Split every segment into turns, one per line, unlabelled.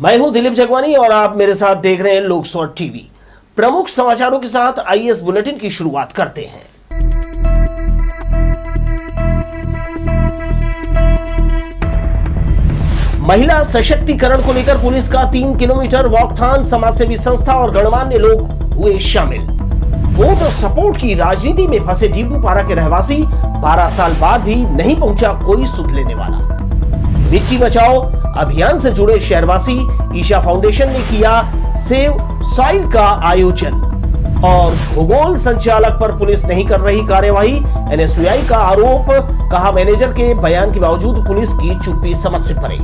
मैं हूं दिलीप जगवानी और आप मेरे साथ देख रहे हैं लोक शॉर्ट टीवी। प्रमुख समाचारों के साथ आइए इस बुलेटिन की शुरुआत करते हैं। महिला सशक्तिकरण को लेकर पुलिस का 3 किलोमीटर वॉकथॉन, समाजसेवी संस्था और गणमान्य लोग हुए शामिल। वोट और सपोर्ट की राजनीति में फंसे डीपूपारा के रहवासी 12 साल बाद भी नहीं पहुंचा कोई सुध लेने वाला। मिट्टी बचाओ अभियान से जुड़े शहरवासी ईशा फाउंडेशन ने किया सेव सॉइल का आयोजन। और भूगोल संचालक पर पुलिस नहीं कर रही कार्यवाही, एनएसयूआई का आरोप, कहा मैनेजर के बयान के बावजूद पुलिस की चुप्पी समझ से परे।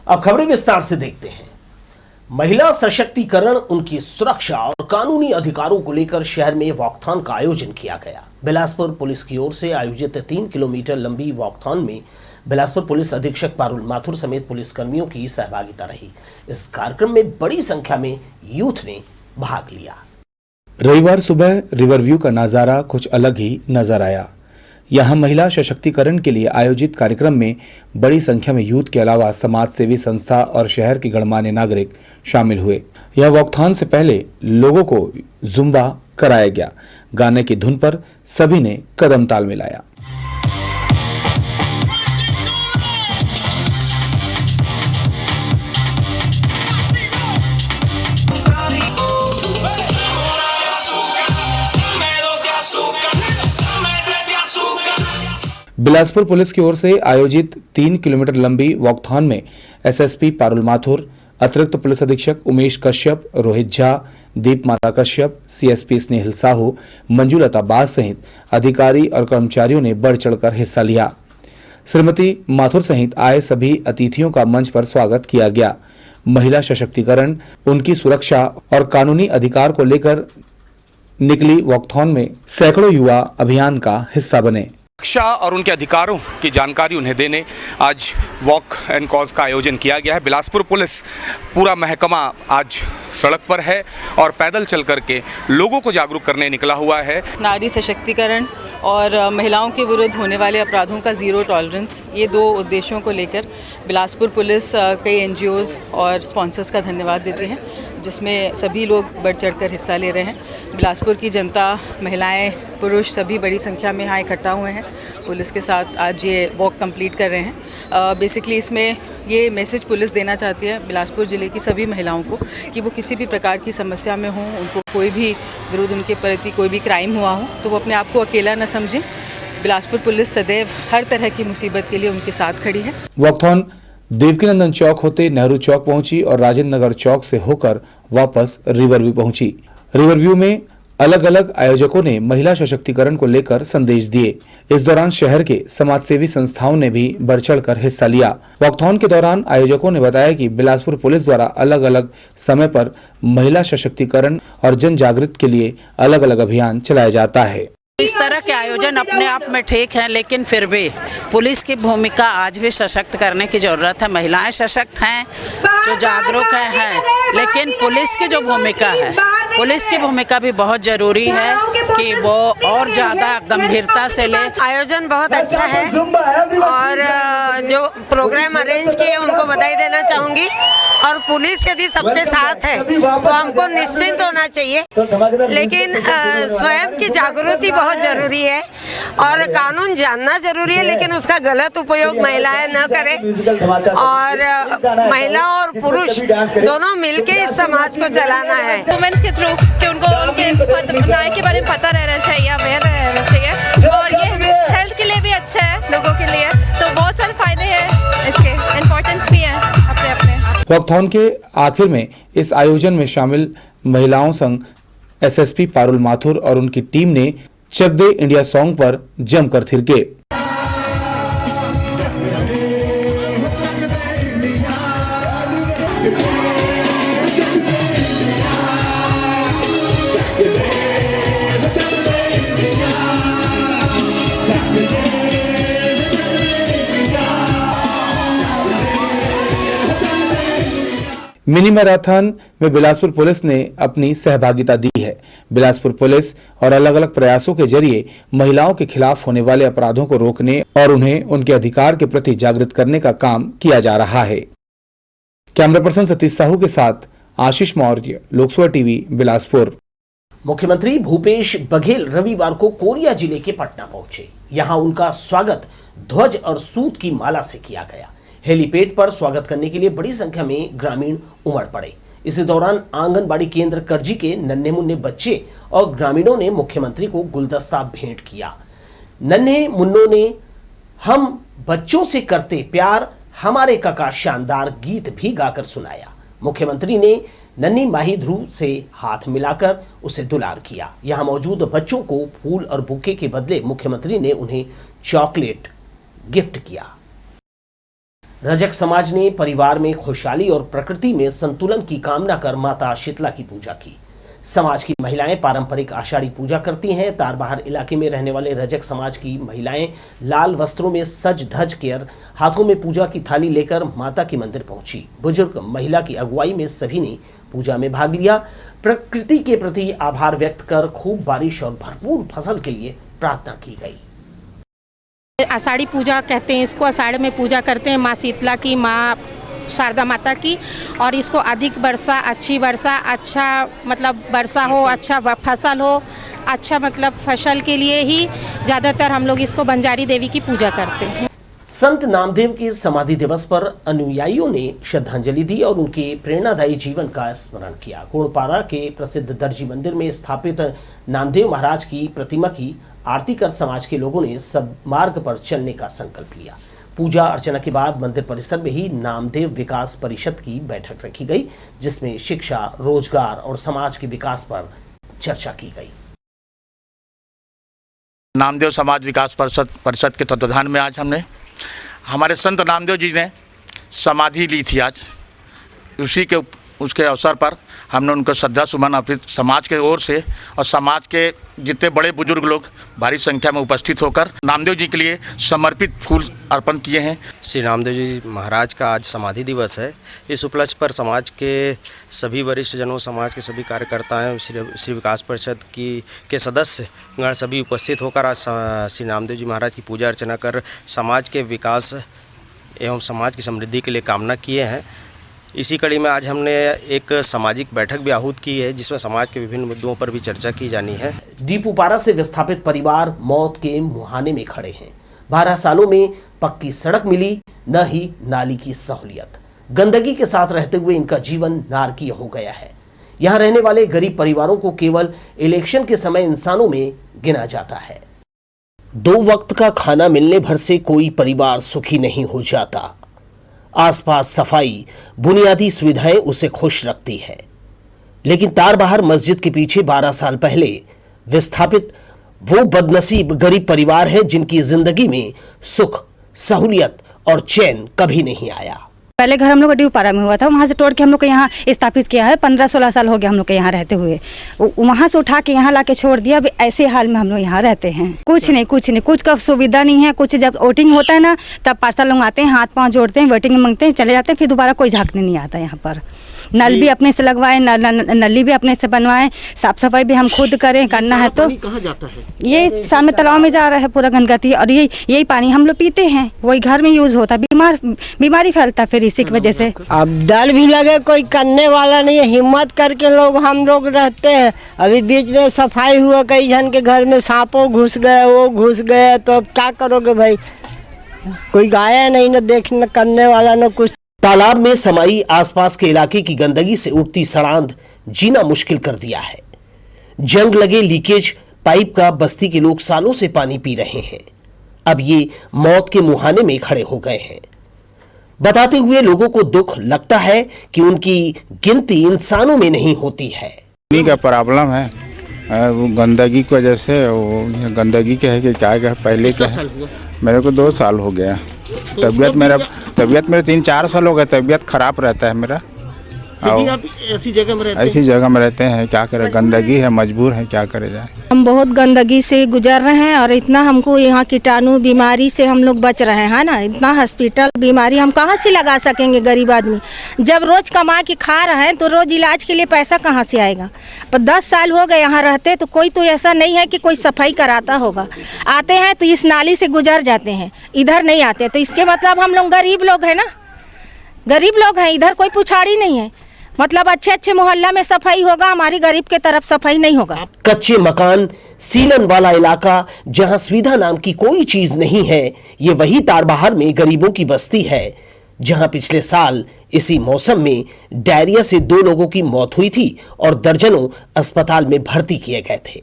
अब खबरें विस्तार से देखते हैं। महिला सशक्तिकरण, उनकी सुरक्षा और कानूनी अधिकारों को लेकर शहर में वॉकथॉन का आयोजन किया गया। बिलासपुर पुलिस की ओर से आयोजित 3 किलोमीटर लंबी वॉकथॉन में बिलासपुर पुलिस अधीक्षक पारुल माथुर समेत पुलिस कर्मियों की सहभागिता रही। इस कार्यक्रम में बड़ी संख्या में यूथ ने भाग लिया।
रविवार सुबह रिवरव्यू का नजारा कुछ अलग ही नजर आया। यहाँ महिला सशक्तिकरण के लिए आयोजित कार्यक्रम में बड़ी संख्या में यूथ के अलावा समाज सेवी संस्था और शहर के गणमान्य नागरिक शामिल हुए। यह वॉकथॉन से पहले लोगों को जुम्बा कराया गया। गाने की धुन पर सभी ने कदम ताल मिलाया। बिलासपुर पुलिस की ओर से आयोजित 3 किलोमीटर लंबी वॉकथॉन में एसएसपी पारुल माथुर, अतिरिक्त पुलिस अधीक्षक उमेश कश्यप, रोहित झा, दीपमाला कश्यप, सीएसपी स्नेहिल साहू, मंजुलता बाज सहित अधिकारी और कर्मचारियों ने बढ़ चढ़कर हिस्सा लिया। श्रीमती माथुर सहित आए सभी अतिथियों का मंच पर स्वागत किया गया। महिला सशक्तिकरण, उनकी सुरक्षा और कानूनी अधिकार को लेकर निकली वॉकथॉन में सैकड़ों युवा अभियान का हिस्सा बने।
शिक्षा और उनके अधिकारों की जानकारी उन्हें देने आज वॉक एंड कॉज का आयोजन किया गया है। बिलासपुर पुलिस पूरा महकमा आज सड़क पर है और पैदल चल करके लोगों को जागरूक करने निकला हुआ है।
नारी सशक्तिकरण और महिलाओं के विरुद्ध होने वाले अपराधों का ज़ीरो टॉलरेंस, ये 2 उद्देश्यों को लेकर बिलासपुर पुलिस कई एनजीओज़ और स्पॉन्सर्स का धन्यवाद देते हैं, जिसमें सभी लोग बढ़ चढ़कर हिस्सा ले रहे हैं। बिलासपुर की जनता, महिलाएं, पुरुष सभी बड़ी संख्या में यहाँ इकट्ठा हुए हैं। पुलिस के साथ आज ये वॉक कंप्लीट कर रहे हैं। बेसिकली इसमें ये मैसेज पुलिस देना चाहती है बिलासपुर ज़िले की सभी महिलाओं को कि वो किसी भी प्रकार की समस्या में हों, उनको कोई भी विरुद्ध उनके प्रति कोई भी क्राइम हुआ हो तो वो अपने आप को अकेला न समझें। बिलासपुर पुलिस सदैव हर तरह की मुसीबत के लिए उनके साथ खड़ी है।
वॉकथॉन देवकीनंदन चौक होते नेहरू चौक पहुंची और राजेंद्र नगर चौक से होकर वापस रिवरव्यू पहुंची। रिवरव्यू में अलग अलग आयोजकों ने महिला सशक्तिकरण को लेकर संदेश दिए। इस दौरान शहर के समाजसेवी संस्थाओं ने भी बढ़ चढ़कर हिस्सा लिया। वॉकथॉन के दौरान आयोजकों ने बताया कि बिलासपुर पुलिस द्वारा अलग अलग समय पर महिला सशक्तिकरण और जन जागृति के लिए अलग अलग अभियान चलाया जाता है।
इस तरह के आयोजन अपने आप में ठीक है, लेकिन फिर भी पुलिस की भूमिका आज भी सशक्त करने की जरूरत है। महिलाएं सशक्त हैं, जो जागरूक हैं, लेकिन पुलिस की जो भूमिका है, पुलिस की भूमिका भी बहुत जरूरी है कि वो और ज़्यादा गंभीरता से ले।
आयोजन बहुत अच्छा है और जो प्रोग्राम अरेंज किए उनको बधाई देना चाहूँगी। और पुलिस यदि सबके साथ है तो हमको निश्चिंत होना चाहिए, लेकिन स्वयं की जागृति बहुत जरूरी है और कानून जानना जरूरी है, लेकिन उसका गलत उपयोग महिलाएं न करें। और महिला और पुरुष दोनों मिलके इस समाज को चलाना है।
वुमेन्स के थ्रू कि उनको उनके न्याय के बारे में पता रहना चाहिए, अवेयर रहना चाहिए, और ये हेल्थ के लिए भी अच्छा है लोगों के लिए। तो बहुत सारे फायदे हैं, इसके इम्पोर्टेंस भी है अपने अपने।
वॉकथॉन के आखिर में इस आयोजन में शामिल महिलाओं संग एसएसपी पारुल माथुर और उनकी टीम ने चक दे इंडिया सॉन्ग पर जमकर थिरके। मिनी मैराथन में बिलासपुर पुलिस ने अपनी सहभागिता दी है। बिलासपुर पुलिस और अलग अलग प्रयासों के जरिए महिलाओं के खिलाफ होने वाले अपराधों को रोकने और उन्हें उनके अधिकार के प्रति जागृत करने का काम किया जा रहा है। कैमरा पर्सन सतीश साहू के साथ आशीष मौर्य, लोकसभा टीवी, बिलासपुर।
मुख्यमंत्री भूपेश बघेल रविवार को कोरिया जिले के पटना पहुंचे। यहां उनका स्वागत ध्वज और सूत की माला से किया गया। हेलीपैड पर स्वागत करने के लिए बड़ी संख्या में ग्रामीण उमड़ पड़े। इसी दौरान आंगनबाड़ी केंद्र करजी के नन्हे मुन्ने बच्चे और ग्रामीणों ने मुख्यमंत्री को गुलदस्ता भेंट किया। नन्हे मुन्नों ने हम बच्चों से करते प्यार हमारे काका शानदार गीत भी गाकर सुनाया। मुख्यमंत्री ने नन्ही माही ध्रुव से हाथ मिलाकर उसे दुलार किया। यहां मौजूद बच्चों को फूल और बुके के बदले मुख्यमंत्री ने उन्हें चॉकलेट गिफ्ट किया। रजक समाज ने परिवार में खुशहाली और प्रकृति में संतुलन की कामना कर माता शीतला की पूजा की। समाज की महिलाएं पारंपरिक आषाढ़ी पूजा करती हैं। तारबहार इलाके में रहने वाले रजक समाज की महिलाएं लाल वस्त्रों में सज धज कर हाथों में पूजा की थाली लेकर माता के मंदिर पहुंची। बुजुर्ग महिला की अगुवाई में सभी ने पूजा में भाग लिया। प्रकृति के प्रति आभार व्यक्त कर खूब बारिश और भरपूर फसल के लिए प्रार्थना की गई।
आषाढ़ी पूजा कहते हैं इसको, आषाढ़ में पूजा करते हैं माँ शीतला की, माँ शारदा माता की, और इसको अधिक वर्षा, अच्छी वर्षा, अच्छा मतलब वर्षा हो, अच्छा फसल हो, अच्छा मतलब फसल के लिए ही ज़्यादातर हम लोग इसको बंजारी देवी की पूजा करते हैं।
संत नामदेव के समाधि दिवस पर अनुयायियों ने श्रद्धांजलि दी और उनके प्रेरणादायी जीवन का स्मरण किया। कोणपारा के प्रसिद्ध दर्जी मंदिर में स्थापित नामदेव महाराज की प्रतिमा की आरती कर समाज के लोगों ने सब मार्ग पर चलने का संकल्प लिया। पूजा अर्चना के बाद मंदिर परिसर में ही नामदेव विकास परिषद की बैठक रखी गई, जिसमें शिक्षा, रोजगार और समाज के विकास पर चर्चा की गई।
नामदेव समाज विकास परिषद के तत्वाधान में आज हमने हमारे संत नामदेव जी ने समाधि ली थी। आज उसके अवसर पर हमने उनको श्रद्धा सुमन अर्पित समाज के ओर से, और समाज के जितने बड़े बुजुर्ग लोग भारी संख्या में उपस्थित होकर नामदेव जी के लिए समर्पित फूल अर्पण किए हैं।
श्री नामदेव जी महाराज का आज समाधि दिवस है। इस उपलक्ष्य पर समाज के सभी वरिष्ठ जनों, समाज के सभी कार्यकर्ताएं, श्री विकास परिषद के सदस्य गण सभी उपस्थित होकर आज श्री नामदेव जी महाराज की पूजा अर्चना कर समाज के विकास एवं समाज की समृद्धि के लिए कामना किए हैं। इसी कड़ी में आज हमने एक सामाजिक बैठक भी आहूत की है, जिसमें समाज के विभिन्न मुद्दों पर भी चर्चा की जानी है।
डीपूपारा से विस्थापित परिवार मौत के मुहाने में खड़े हैं। 12 सालों में पक्की सड़क मिली, न ही नाली की सहूलियत। गंदगी के साथ रहते हुए इनका जीवन नारकीय हो गया है। यहाँ रहने वाले गरीब परिवारों को केवल इलेक्शन के समय इंसानों में गिना जाता है। 2 वक्त का खाना मिलने भर से कोई परिवार सुखी नहीं हो जाता। आसपास सफाई, बुनियादी सुविधाएं उसे खुश रखती है, लेकिन तारबहार मस्जिद के पीछे 12 साल पहले विस्थापित वो बदनसीब गरीब परिवार हैं जिनकी जिंदगी में सुख, सहूलियत और चैन कभी नहीं आया।
पहले घर हम लोग डीपूपारा में हुआ था, वहाँ से तोड़ के हम लोग को यहाँ स्थापित किया है। 15-16 साल हो गया हम लोग के यहाँ रहते हुए। वहाँ से उठा के यहाँ लाके छोड़ दिया। अब ऐसे हाल में हम लोग यहाँ रहते हैं। कुछ का सुविधा नहीं है। कुछ जब वोटिंग होता है ना, तब पार्षद लोग आते हैं, हाथ पाँव जोड़ते हैं, वोटिंग मांगते हैं, चले जाते हैं, फिर दोबारा कोई झांकने नहीं आता यहाँ पर। नल भी अपने से लगवाए, नली भी अपने से बनवाए, साफ सफाई भी हम खुद करें। करना है तो
कहाँ जाता है?
ये सामने तालाब में जा रहा है पूरा गंदगी, और यही पानी हम लोग पीते हैं, वही घर में यूज होता है। बीमारी फैलता फिर इसी की वजह से।
अब डर भी लगे, कोई करने वाला नहीं है। हिम्मत करके हम लोग रहते हैं। अभी बीच में सफाई हुआ, कई जन के घर में सांपों घुस गए, वो घुस गए, तो अब क्या करोगे भाई? कोई गाया नहीं, न देखने करने वाला, न कुछ।
तालाब में समाई आसपास के इलाके की गंदगी से उठती सड़ांध जीना मुश्किल कर दिया है। जंग लगे लीकेज पाइप का बस्ती के लोग सालों से पानी पी रहे हैं। अब ये मौत के मुहाने में खड़े हो गए हैं। बताते हुए लोगों को दुख लगता है कि उनकी गिनती इंसानों में नहीं होती है।
पानी का प्रॉब्लम है, वो गंदगी की वजह से। वो गंदगी क्या है कि क्या पहले क्या है, मेरे को 2 साल हो गया। तबीयत मेरा 3-4 साल हो गया। तबीयत खराब रहता है मेरा।
फिर भी आप ऐसी जगह में रहते हैं?
ऐसी जगह में रहते हैं, क्या करें, गंदगी है, मजबूर है, क्या करे जाए।
हम बहुत गंदगी से गुजर रहे हैं और इतना हमको यहाँ कीटाणु बीमारी से हम लोग बच रहे हैं ना। इतना हॉस्पिटल बीमारी हम कहाँ से लगा सकेंगे गरीब आदमी। जब रोज कमा के खा रहे हैं तो रोज इलाज के लिए पैसा कहाँ से आएगा। पर 10 साल हो गए यहाँ रहते, तो कोई तो ऐसा नहीं है कि कोई सफाई कराता होगा। आते हैं तो इस नाली से गुजर जाते हैं, इधर नहीं आते। तो इसके मतलब हम लोग गरीब लोग हैं ना, गरीब लोग हैं, इधर कोई पुछाड़ी नहीं है। मतलब अच्छे अच्छे मोहल्ला में सफाई होगा, हमारी गरीब के तरफ सफाई नहीं होगा।
कच्चे मकान, सीलन वाला इलाका जहां सुविधा नाम की कोई चीज नहीं है, ये वही तारबहार में गरीबों की बस्ती है, जहां पिछले साल इसी मौसम में डायरिया से 2 लोगों की मौत हुई थी और दर्जनों अस्पताल में भर्ती किए गए थे।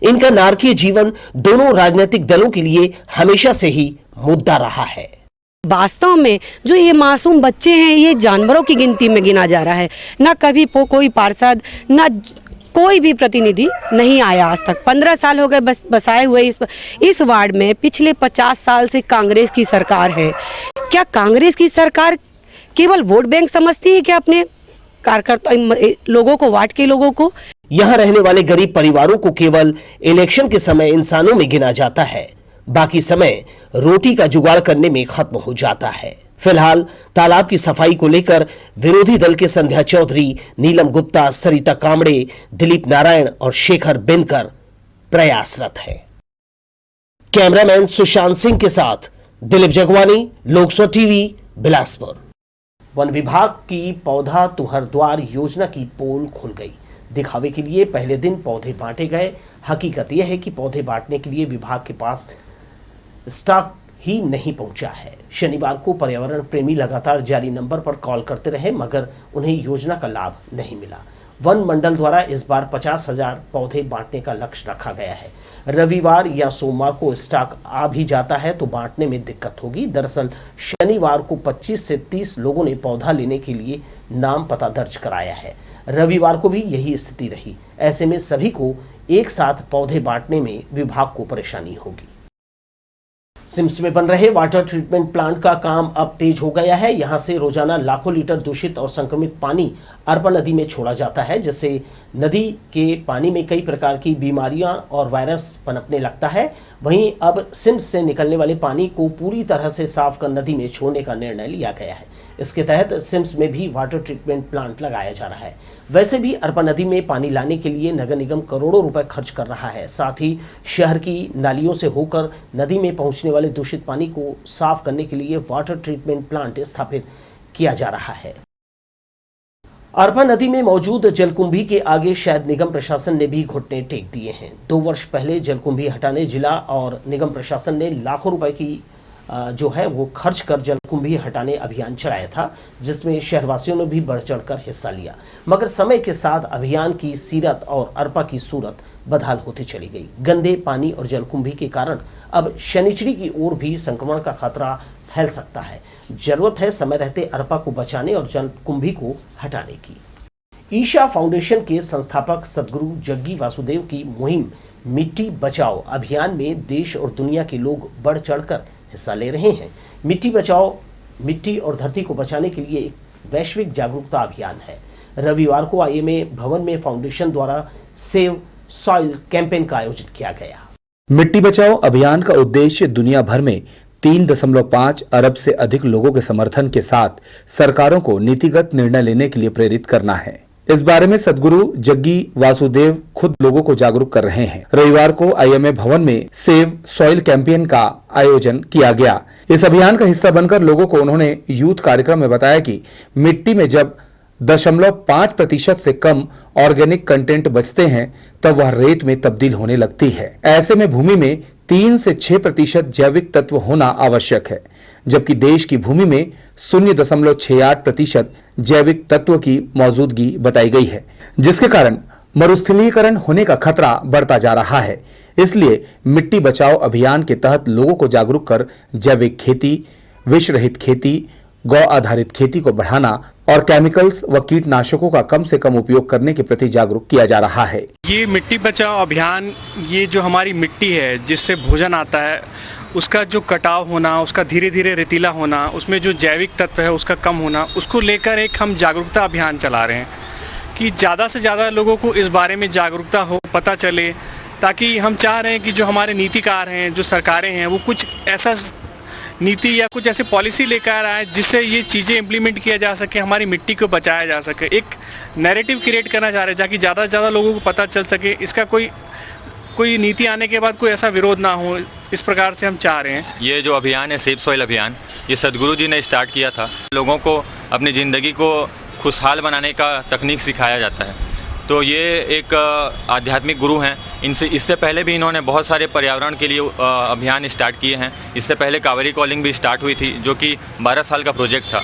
इनका नारकीय जीवन दोनों राजनीतिक दलों के लिए हमेशा से ही मुद्दा रहा है।
वास्तव में जो ये मासूम बच्चे हैं, ये जानवरों की गिनती में गिना जा रहा है। ना कभी कोई पार्षद, ना कोई भी प्रतिनिधि नहीं आया आज तक। 15 साल हो गए बसाए हुए इस वार्ड में। पिछले 50 साल से कांग्रेस की सरकार है। क्या कांग्रेस की सरकार केवल वोट बैंक समझती है क्या अपने कार्यकर्ता लोगों को, वार्ड के लोगों को?
यहाँ रहने वाले गरीब परिवारों को केवल इलेक्शन के समय इंसानों में गिना जाता है, बाकी समय रोटी का जुगाड़ करने में खत्म हो जाता है। फिलहाल तालाब की सफाई को लेकर विरोधी दल के संध्या चौधरी, नीलम गुप्ता, सरिता कामड़े, दिलीप नारायण और शेखर बिनकर प्रयासरत हैं। कैमरामैन सुशांत सिंह के साथ दिलीप जगवानी, लोकसभा टीवी, बिलासपुर। वन विभाग की पौधा तुहर द्वार योजना की पोल खुल गई। दिखावे के लिए पहले दिन पौधे बांटे गए। हकीकत यह है कि पौधे बांटने के लिए विभाग के पास स्टॉक ही नहीं पहुंचा है। शनिवार को पर्यावरण प्रेमी लगातार जारी नंबर पर कॉल करते रहे, मगर उन्हें योजना का लाभ नहीं मिला। वन मंडल द्वारा इस बार 50,000 पौधे बांटने का लक्ष्य रखा गया है। रविवार या सोमवार को स्टॉक आ भी जाता है तो बांटने में दिक्कत होगी। दरअसल शनिवार को 25 से 30 लोगों ने पौधा लेने के लिए नाम पता दर्ज कराया है। रविवार को भी यही स्थिति रही। ऐसे में सभी को एक साथ पौधे बांटने में विभाग को परेशानी होगी। सिम्स में बन रहे वाटर ट्रीटमेंट प्लांट का काम अब तेज हो गया है। यहां से रोजाना लाखों लीटर दूषित और संक्रमित पानी अरपा नदी में छोड़ा जाता है, जिससे नदी के पानी में कई प्रकार की बीमारियां और वायरस पनपने लगता है। वहीं अब सिम्स से निकलने वाले पानी को पूरी तरह से साफ कर नदी में छोड़ने का निर्णय लिया गया है। इसके तहत सिम्स में भी वाटर ट्रीटमेंट प्लांट लगाया जा रहा है। वैसे भी अरपा नदी में पानी लाने के लिए नगर निगम करोड़ों रुपए खर्च कर रहा है। साथ ही शहर की नालियों से होकर नदी में पहुंचने वाले दूषित पानी को साफ करने के लिए वाटर ट्रीटमेंट प्लांट स्थापित किया जा रहा है। अरपा नदी में मौजूद जलकुंभी के आगे शायद निगम प्रशासन ने भी घुटने टेक दिए हैं। 2 वर्ष पहले जलकुंभी हटाने जिला और निगम प्रशासन ने लाखों रुपए की जो है वो खर्च कर जलकुंभी हटाने अभियान चलाया था, जिसमें शहरवासियों ने भी बढ़ चढ़कर हिस्सा लिया। मगर समय के साथ अभियान की सीरत और अरपा की सूरत बदहाल होती चली गई। गंदे पानी और जलकुंभी के कारण अब शनिचरी की ओर भी संक्रमण का खतरा फैल सकता है। जरूरत है समय रहते अरपा को बचाने और जलकुंभी को हटाने की। ईशा फाउंडेशन के संस्थापक सदगुरु जग्गी वासुदेव की मुहिम मिट्टी बचाओ अभियान में देश और दुनिया के लोग बढ़ चढ़कर हिस्सा ले रहे हैं। मिट्टी बचाओ, मिट्टी और धरती को बचाने के लिए एक वैश्विक जागरूकता अभियान है। रविवार को आईएमए भवन में फाउंडेशन द्वारा सेव सॉइल कैंपेन का आयोजन किया गया।
मिट्टी बचाओ अभियान का उद्देश्य दुनिया भर में 3.5 अरब से अधिक लोगों के समर्थन के साथ सरकारों को नीतिगत निर्णय लेने के लिए प्रेरित करना है। इस बारे में सदगुरु जग्गी वासुदेव खुद लोगों को जागरूक कर रहे हैं। रविवार को आईएमए भवन में सेव सॉइल कैंपेन का आयोजन किया गया। इस अभियान का हिस्सा बनकर लोगों को उन्होंने यूथ कार्यक्रम में बताया कि मिट्टी में जब 0.5% से कम ऑर्गेनिक कंटेंट बचते हैं तब वह रेत में तब्दील होने लगती है। ऐसे में भूमि में 3 से 6% जैविक तत्व होना आवश्यक है, जबकि देश की भूमि में 0.68% जैविक तत्व की मौजूदगी बताई गई है, जिसके कारण मरुस्थलीकरण होने का खतरा बढ़ता जा रहा है। इसलिए मिट्टी बचाओ अभियान के तहत लोगों को जागरूक कर जैविक खेती, विष रहित खेती, गौ आधारित खेती को बढ़ाना और केमिकल्स व कीटनाशकों का कम से कम उपयोग करने के प्रति जागरूक किया जा रहा है।
ये मिट्टी बचाओ अभियान, ये जो हमारी मिट्टी है जिससे भोजन आता है उसका जो कटाव होना, उसका धीरे धीरे रेतीला होना, उसमें जो जैविक तत्व है उसका कम होना, उसको लेकर एक हम जागरूकता अभियान चला रहे हैं कि ज़्यादा से ज़्यादा लोगों को इस बारे में जागरूकता हो, पता चले, ताकि हम चाह रहे हैं कि जो हमारे नीतिकार हैं, जो सरकारें हैं, वो कुछ ऐसा नीति या कुछ ऐसे पॉलिसी लेकर आए जिससे ये चीज़ें इम्प्लीमेंट किया जा सके, हमारी मिट्टी को बचाया जा सके। एक नैरेटिव क्रिएट करना चाह रहे हैं ताकि ज़्यादा से ज़्यादा लोगों को पता चल सके, इसका कोई नीति आने के बाद कोई ऐसा विरोध ना हो, इस प्रकार से हम चाह रहे हैं।
ये जो अभियान है सेव सॉइल अभियान, ये सदगुरु जी ने स्टार्ट किया था। लोगों को अपनी ज़िंदगी को खुशहाल बनाने का तकनीक सिखाया जाता है। तो ये एक आध्यात्मिक गुरु हैं। इससे पहले भी इन्होंने बहुत सारे पर्यावरण के लिए अभियान स्टार्ट किए हैं। इससे पहले कावेरी कॉलिंग भी स्टार्ट हुई थी, जो कि 12 साल का प्रोजेक्ट था।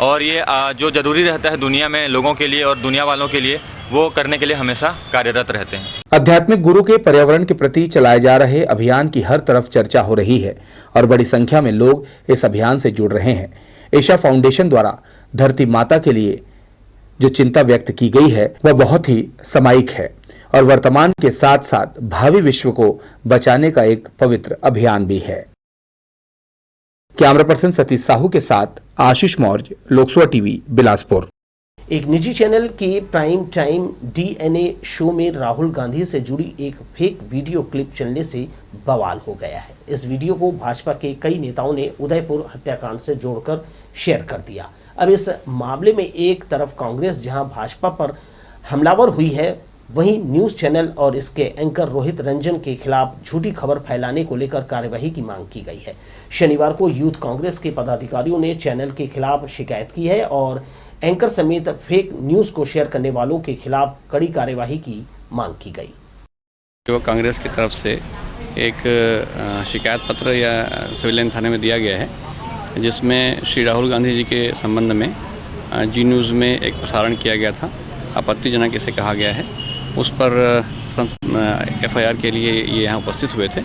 और ये जो ज़रूरी रहता है दुनिया में लोगों के लिए और दुनिया वालों के लिए, वो करने के लिए हमेशा कार्यरत रहते हैं।
आध्यात्मिक गुरु के पर्यावरण के प्रति चलाए जा रहे अभियान की हर तरफ चर्चा हो रही है और बड़ी संख्या में लोग इस अभियान से जुड़ रहे हैं। ईशा फाउंडेशन द्वारा धरती माता के लिए जो चिंता व्यक्त की गई है वह बहुत ही सामायिक है और वर्तमान के साथ साथ भावी विश्व को बचाने का एक पवित्र अभियान भी है। कैमरा पर्सन सतीश साहू के साथ आशीष मौर्य, लोकसभा टीवी, बिलासपुर।
एक निजी चैनल के प्राइम टाइम डीएनए शो में राहुल गांधी से जुड़ी एक फेक वीडियो क्लिप चलने से बवाल हो गया है। इस वीडियो को भाजपा के कई नेताओं ने उदयपुर हत्याकांड से जोड़कर शेयर कर दिया। अब इस मामले में एक तरफ कांग्रेस जहां भाजपा पर हमलावर हुई है, वहीं न्यूज़ चैनल और इसके एंकर रोहित रंजन के खिलाफ झूठी खबर फैलाने को लेकर कार्यवाही की मांग की गई है। शनिवार को यूथ कांग्रेस के पदाधिकारियों ने चैनल के खिलाफ शिकायत की है और एंकर समेत फेक न्यूज़ को शेयर करने वालों के खिलाफ कड़ी कार्यवाही की मांग की गई।
युवक कांग्रेस की तरफ से एक शिकायत पत्र या सिविल लाइन थाने में दिया गया है, जिसमें श्री राहुल गांधी जी के संबंध में जी न्यूज़ में एक प्रसारण किया गया था, आपत्तिजनक इसे कहा गया है। उस पर एफआईआर के लिए ये यहाँ उपस्थित हुए थे।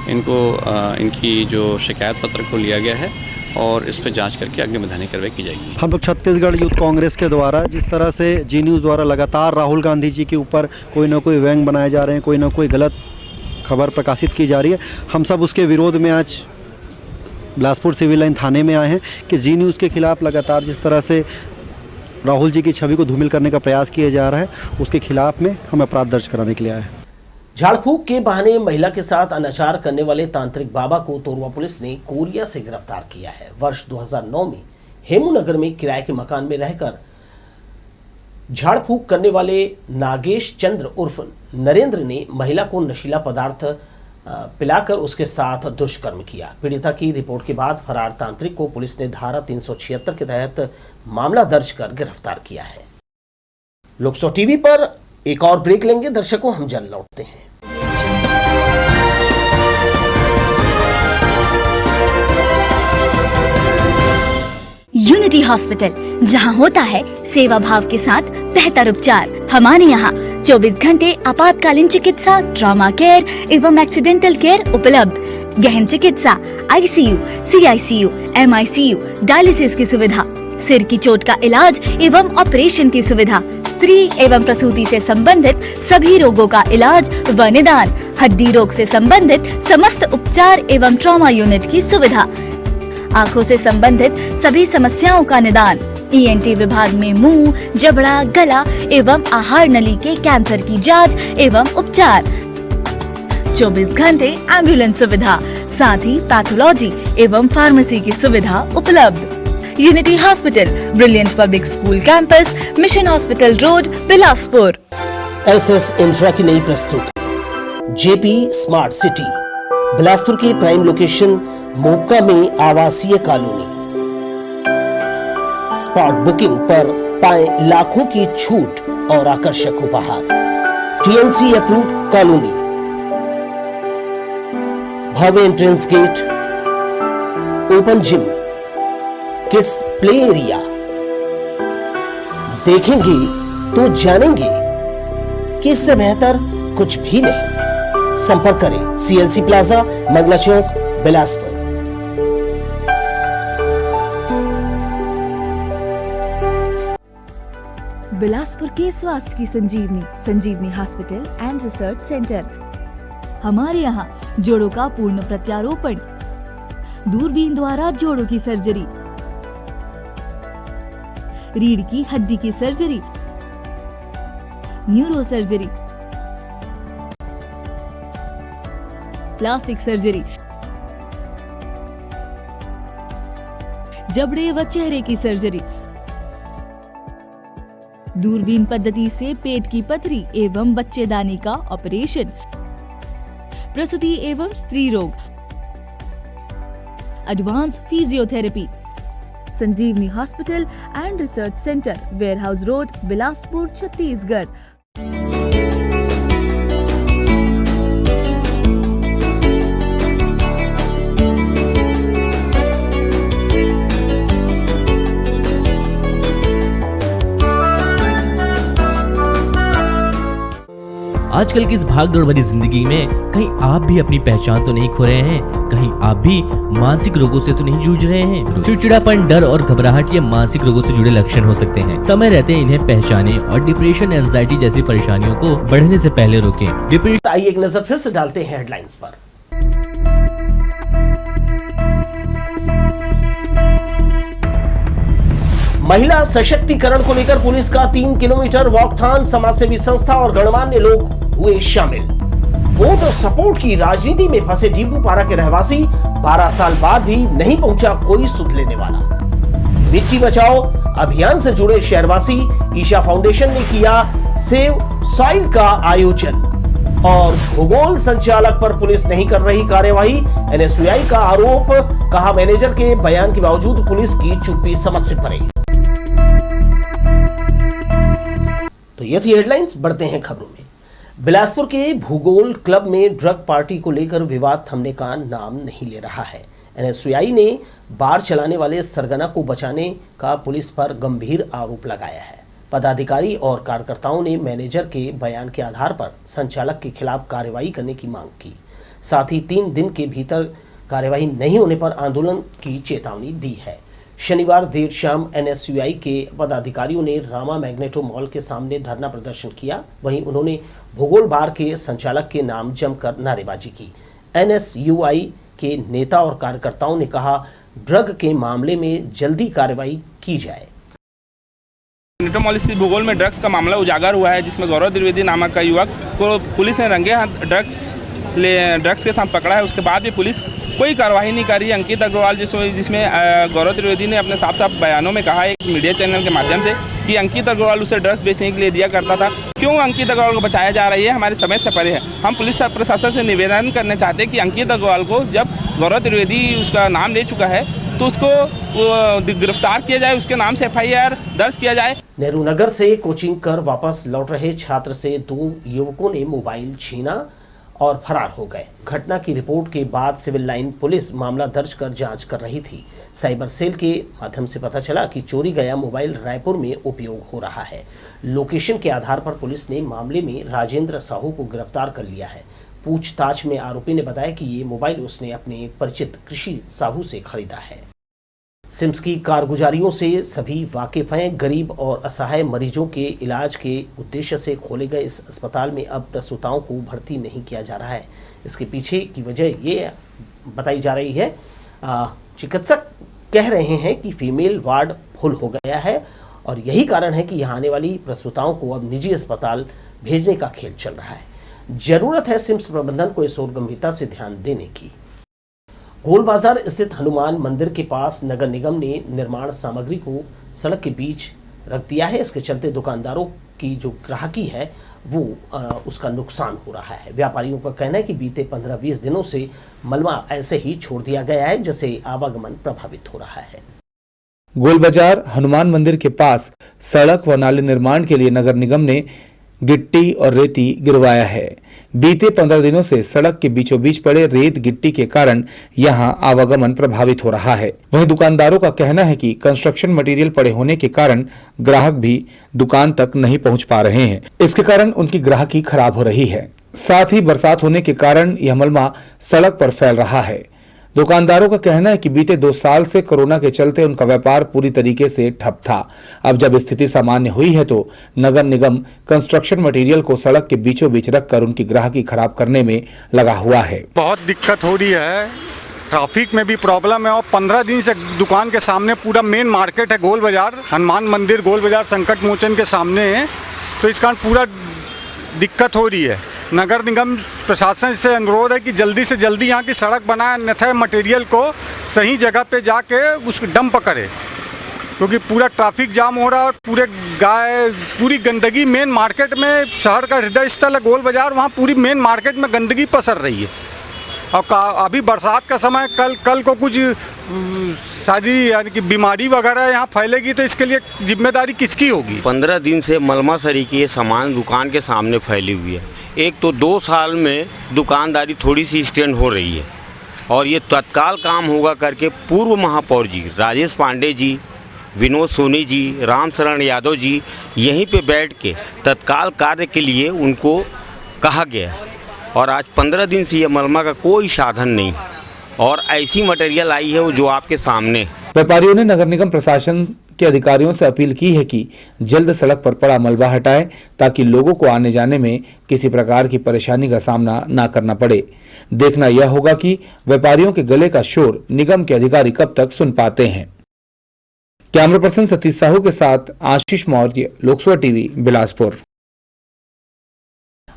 इनकी जो शिकायत पत्र को लिया गया है और इस पर जांच करके आगे वैधानिक कार्रवाई की जाएगी।
हम लोग छत्तीसगढ़ यूथ कांग्रेस के द्वारा जिस तरह से जी न्यूज़ द्वारा लगातार राहुल गांधी जी के ऊपर कोई ना कोई व्यंग बनाए जा रहे हैं, कोई ना कोई गलत खबर प्रकाशित की जा रही है, हम सब उसके विरोध में आज बिलासपुर सिविल लाइन थाने में आए हैं कि जी न्यूज़ के खिलाफ लगातार जिस तरह से राहुल जी की छवि को धूमिल करने का प्रयास किया जा रहा है, उसके खिलाफ में हम अपराध दर्ज कराने के लिए आए हैं।
झाड़ फूक के बहाने महिला के साथ अनाचार करने वाले तांत्रिक बाबा को तोरवा पुलिस ने कोरिया से गिरफ्तार किया है। वर्ष 2009 में हेमूनगर में किराए के मकान में रहकर झाड़ फूक करने वाले नागेश चंद्र उर्फ नरेंद्र ने महिला को नशीला पदार्थ पिलाकर उसके साथ दुष्कर्म किया। पीड़िता की रिपोर्ट के बाद फरार तांत्रिक को पुलिस ने धारा 376 के तहत मामला दर्ज कर गिरफ्तार किया है। लोकसभा टीवी पर एक और ब्रेक लेंगे दर्शकों, हम जल्द लौटते हैं।
यूनिटी हॉस्पिटल, जहां होता है सेवा भाव के साथ बेहतर उपचार। हमारे यहाँ 24 घंटे आपातकालीन चिकित्सा, ट्रॉमा केयर एवं एक्सीडेंटल केयर उपलब्ध। गहन चिकित्सा, आईसीयू, सीआईसीयू, एमआईसीयू, डायलिसिस की सुविधा, सिर की चोट का इलाज एवं ऑपरेशन की सुविधा, स्त्री एवं प्रसूति से संबंधित सभी रोगों का इलाज व निदान, हड्डी रोग से संबंधित समस्त उपचार एवं ट्रॉमा यूनिट की सुविधा, आँखों से संबंधित सभी समस्याओं का निदान, ईएनटी विभाग में मुंह, जबड़ा, गला एवं आहार नली के कैंसर की जांच एवं उपचार, 24 घंटे एम्बुलेंस सुविधा, साथ ही पैथोलॉजी एवं फार्मेसी की सुविधा उपलब्ध। Unity hospital, brilliant public school campus, mission hospital road, Bilaspur.
SS infra की नई प्रस्तुति जेपी स्मार्ट सिटी, बिलासपुर की प्राइम लोकेशन मोका में आवासीय कॉलोनी। स्पॉट बुकिंग पर पाएं लाखों की छूट और आकर्षक उपहार। टीएनसी अप्रूव्ड कॉलोनी, भव्य entrance gate, open gym, kids play area. देखेंगे तो जानेंगे कि इससे बेहतर कुछ भी नहीं। संपर्क करें सीएलसी प्लाजा, मंगला चौक, बिलासपुर।
बिलासपुर के स्वास्थ्य की संजीवनी, संजीवनी हॉस्पिटल एंड रिसर्च सेंटर। हमारे यहाँ जोड़ों का पूर्ण प्रत्यारोपण, दूरबीन द्वारा जोड़ों की सर्जरी, रीढ़ की हड्डी की surgery, neuro surgery, plastic surgery, जबड़े व चेहरे की सर्जरी, दूरबीन पद्धति से पेट की पथरी एवं बच्चेदानी का ऑपरेशन, प्रसूति एवं स्त्री रोग, advance physiotherapy. Sanjivani hospital and research centre, warehouse road, Bilaspur, Chhattisgarh.
आजकल की इस भागदौड़ भरी जिंदगी में कहीं आप भी अपनी पहचान तो नहीं खो रहे हैं, कहीं आप भी मानसिक रोगों से तो नहीं जूझ रहे हैं। चिड़चिड़ापन, डर और घबराहट ये मानसिक रोगों से जुड़े लक्षण हो सकते हैं। समय रहते इन्हें पहचानें और डिप्रेशन, एंजाइटी जैसी परेशानियों को बढ़ने से पहले रोकें। डिप्रेशन।
आइए एक नजर फिर से डालते हैं हेडलाइंस पर। महिला सशक्तिकरण को लेकर पुलिस का 3 किलोमीटर वॉकथॉन, समाजसेवी संस्था और गणमान्य लोग हुए शामिल। वोट और सपोर्ट की राजनीति में फंसे डिब्रूपारा के रहवासी, 12 साल बाद भी नहीं पहुंचा कोई सुध लेने वाला। मिट्टी बचाओ अभियान से जुड़े शहरवासी, ईशा फाउंडेशन ने किया सेव सॉइल का आयोजन। और भूगोल संचालक पर पुलिस नहीं कर रही कार्यवाही, एनएसयूआई का आरोप, कहा मैनेजर के बयान के बावजूद पुलिस की चुप्पी समझ से परे। तो ये थी हेडलाइंस। बढ़ते हैं खबरों में। बिलासपुर के भूगोल क्लब में ड्रग पार्टी को लेकर विवाद थमने का नाम नहीं ले रहा है। एनएसयूआई ने बार चलाने वाले सरगना को बचाने का पुलिस पर गंभीर आरोप लगाया है। पदाधिकारी और कार्यकर्ताओं ने मैनेजर के बयान के आधार पर संचालक के खिलाफ कार्रवाई करने की मांग की। साथ ही 3 दिन के भीतर कार्यवाही नहीं होने पर आंदोलन की चेतावनी दी है। शनिवार देर शाम एनएसयूआई के पदाधिकारियों ने रामा मैग्नेटो मॉल के सामने धरना प्रदर्शन किया। वहीं उन्होंने भूगोल बार के संचालक के नाम जमकर नारेबाजी की। एनएसयूआई के नेता और कार्यकर्ताओं ने कहा, ड्रग के मामले में जल्दी कार्रवाई की जाए।
मैग्नेटो मॉल स्थित भूगोल में ड्रग्स का मामला उजागर हुआ है, जिसमें गौरव द्विवेदी नामक का युवक को पुलिस ने रंगे हाथ ड्रग्स के साथ पकड़ा है। उसके बाद भी पुलिस कोई कार्रवाई नहीं कर रही है। अंकित अग्रवाल जिसमें गौरव त्रिवेदी ने अपने साफ बयानों में कहा है एक मीडिया चैनल के माध्यम से कि अंकित अग्रवाल उसे ड्रग्स बेचने के लिए दिया करता था। क्यों अंकित अग्रवाल को बचाया जा रही है, हमारे समझ से परे है। हम पुलिस प्रशासन से निवेदन करने चाहते हैं कि अंकित अग्रवाल को, जब गौरव त्रिवेदी उसका नाम ले चुका है, तो उसको गिरफ्तार किया जाए, उसके नाम से FIR दर्ज किया जाए।
नेहरू नगर से कोचिंग कर वापस लौट रहे छात्र से 2 युवकों ने मोबाइल छीना और फरार हो गए। घटना की रिपोर्ट के बाद सिविल लाइन पुलिस मामला दर्ज कर जांच कर रही थी। साइबर सेल के माध्यम से पता चला कि चोरी गया मोबाइल रायपुर में उपयोग हो रहा है। लोकेशन के आधार पर पुलिस ने मामले में राजेंद्र साहू को गिरफ्तार कर लिया है। पूछताछ में आरोपी ने बताया कि ये मोबाइल उसने अपने परिचित कृषि साहू से खरीदा है। सिम्स की कारगुजारियों से सभी वाकिफ हैं। गरीब और असहाय मरीजों के इलाज के उद्देश्य से खोले गए इस अस्पताल में अब प्रसूताओं को भर्ती नहीं किया जा रहा है। इसके पीछे की वजह ये बताई जा रही है, चिकित्सक कह रहे हैं कि फीमेल वार्ड फुल हो गया है और यही कारण है कि यहाँ आने वाली प्रसूताओं को अब निजी अस्पताल भेजने का खेल चल रहा है। जरूरत है सिम्स प्रबंधन को इस ओर गंभीरता से ध्यान देने की। गोल बाजार स्थित हनुमान मंदिर के पास नगर निगम ने निर्माण सामग्री को सड़क के बीच रख दिया है। इसके चलते दुकानदारों की जो ग्राहकी है वो उसका नुकसान हो रहा है। व्यापारियों का कहना है कि बीते 15-20 दिनों से मलबा ऐसे ही छोड़ दिया गया है, जिससे आवागमन प्रभावित हो रहा है।
गोल बाजार हनुमान मंदिर के पास सड़क व नाले निर्माण के लिए नगर निगम ने गिट्टी और रेती गिरवाया है। बीते 15 दिनों से सड़क के बीचों बीच पड़े रेत गिट्टी के कारण यहां आवागमन प्रभावित हो रहा है। वहीं दुकानदारों का कहना है कि कंस्ट्रक्शन मटेरियल पड़े होने के कारण ग्राहक भी दुकान तक नहीं पहुंच पा रहे हैं। इसके कारण उनकी ग्राहकी खराब हो रही है। साथ ही बरसात होने के कारण यह मलबा सड़क पर फैल रहा है। दुकानदारों का कहना है कि बीते 2 साल से कोरोना के चलते उनका व्यापार पूरी तरीके से ठप था। अब जब स्थिति सामान्य हुई है तो नगर निगम कंस्ट्रक्शन मटेरियल को सड़क के बीचों बीच रखकर उनकी ग्राहकी खराब करने में लगा हुआ है।
बहुत दिक्कत हो रही है,
ट्रैफिक में भी प्रॉब्लम है और 15 दिन से दुकान के सामने पूरा मेन मार्केट है, गोल बाज़ार, हनुमान मंदिर गोल बाज़ार संकट मोचन के सामने है, तो इस कारण पूरा दिक्कत हो रही है। नगर निगम प्रशासन से अनुरोध है कि जल्दी से जल्दी यहाँ की सड़क बनाए, अन्यथा मटेरियल को सही जगह पे जाके उसको डंप करे, क्योंकि पूरा ट्रैफिक जाम हो रहा है और पूरी गंदगी मेन मार्केट में, शहर का हृदय स्थल है गोल बाज़ार, वहाँ पूरी मेन मार्केट में गंदगी पसर रही है। और अभी बरसात का समय, कल को कुछ सारी यानी कि बीमारी वगैरह यहाँ फैलेगी, तो इसके लिए जिम्मेदारी किसकी होगी?
15 दिन से मलमासरी की ये सामान दुकान के सामने फैली हुई है। एक तो 2 साल में दुकानदारी थोड़ी सी स्टैंड हो रही है और ये तत्काल काम होगा करके पूर्व महापौर जी राजेश पांडे जी, विनोद सोनी जी, रामशरण यादव जी यहीं पे बैठ के तत्काल कार्य के लिए उनको कहा गया और आज 15 दिन से ये मलमा का कोई साधन नहीं और ऐसी मटेरियल आई है वो जो आपके सामने।
व्यापारियों ने नगर निगम प्रशासन के अधिकारियों से अपील की है कि जल्द सड़क पर पड़ा मलबा हटाएं ताकि लोगों को आने जाने में किसी प्रकार की परेशानी का सामना न करना पड़े। देखना यह होगा कि व्यापारियों के गले का शोर निगम के अधिकारी कब तक सुन पाते हैं। कैमरा पर्सन सतीश साहू के साथ आशीष मौर्य, लोकसभा टीवी, बिलासपुर।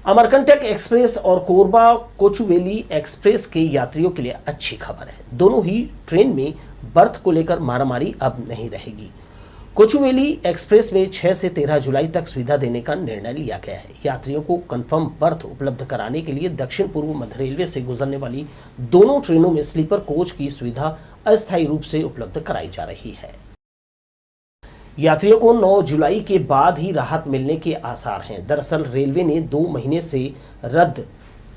अमरकंटक एक्सप्रेस और कोरबा कोचुवेली एक्सप्रेस के यात्रियों के लिए अच्छी खबर है। दोनों ही ट्रेन में बर्थ को लेकर मारामारी अब नहीं रहेगी। कोचुवेली एक्सप्रेस में 6 से 13 जुलाई तक सुविधा देने का निर्णय लिया गया है। यात्रियों को कंफर्म बर्थ उपलब्ध कराने के लिए दक्षिण पूर्व मध्य रेलवे से गुजरने वाली दोनों ट्रेनों में स्लीपर कोच की सुविधा अस्थायी रूप से उपलब्ध कराई जा रही है। यात्रियों को 9 जुलाई के बाद ही राहत मिलने के आसार हैं। दरअसल रेलवे ने 2 महीने से रद्द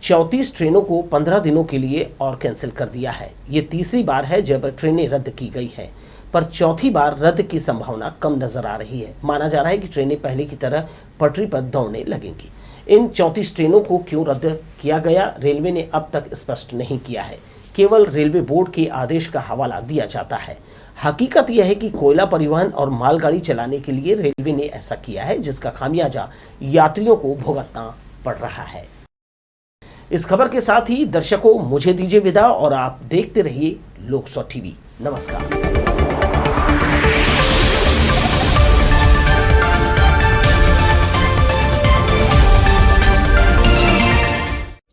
34 ट्रेनों को 15 दिनों के लिए और कैंसिल कर दिया है। ये तीसरी बार है जब ट्रेनें रद्द की गई हैं, पर चौथी बार रद्द की संभावना कम नजर आ रही है। माना जा रहा है कि ट्रेनें पहले की तरह पटरी पर दौड़ने लगेंगी। इन 34 ट्रेनों को क्यों रद्द किया गया, रेलवे ने अब तक स्पष्ट नहीं किया है। केवल रेलवे बोर्ड के आदेश का हवाला दिया जाता है। हकीकत यह है कि कोयला परिवहन और मालगाड़ी चलाने के लिए रेलवे ने ऐसा किया है, जिसका खामियाजा यात्रियों को भुगतना पड़ रहा है। इस खबर के साथ ही दर्शकों मुझे दीजिए विदा और आप देखते रहिए लोकसभा टीवी। नमस्कार।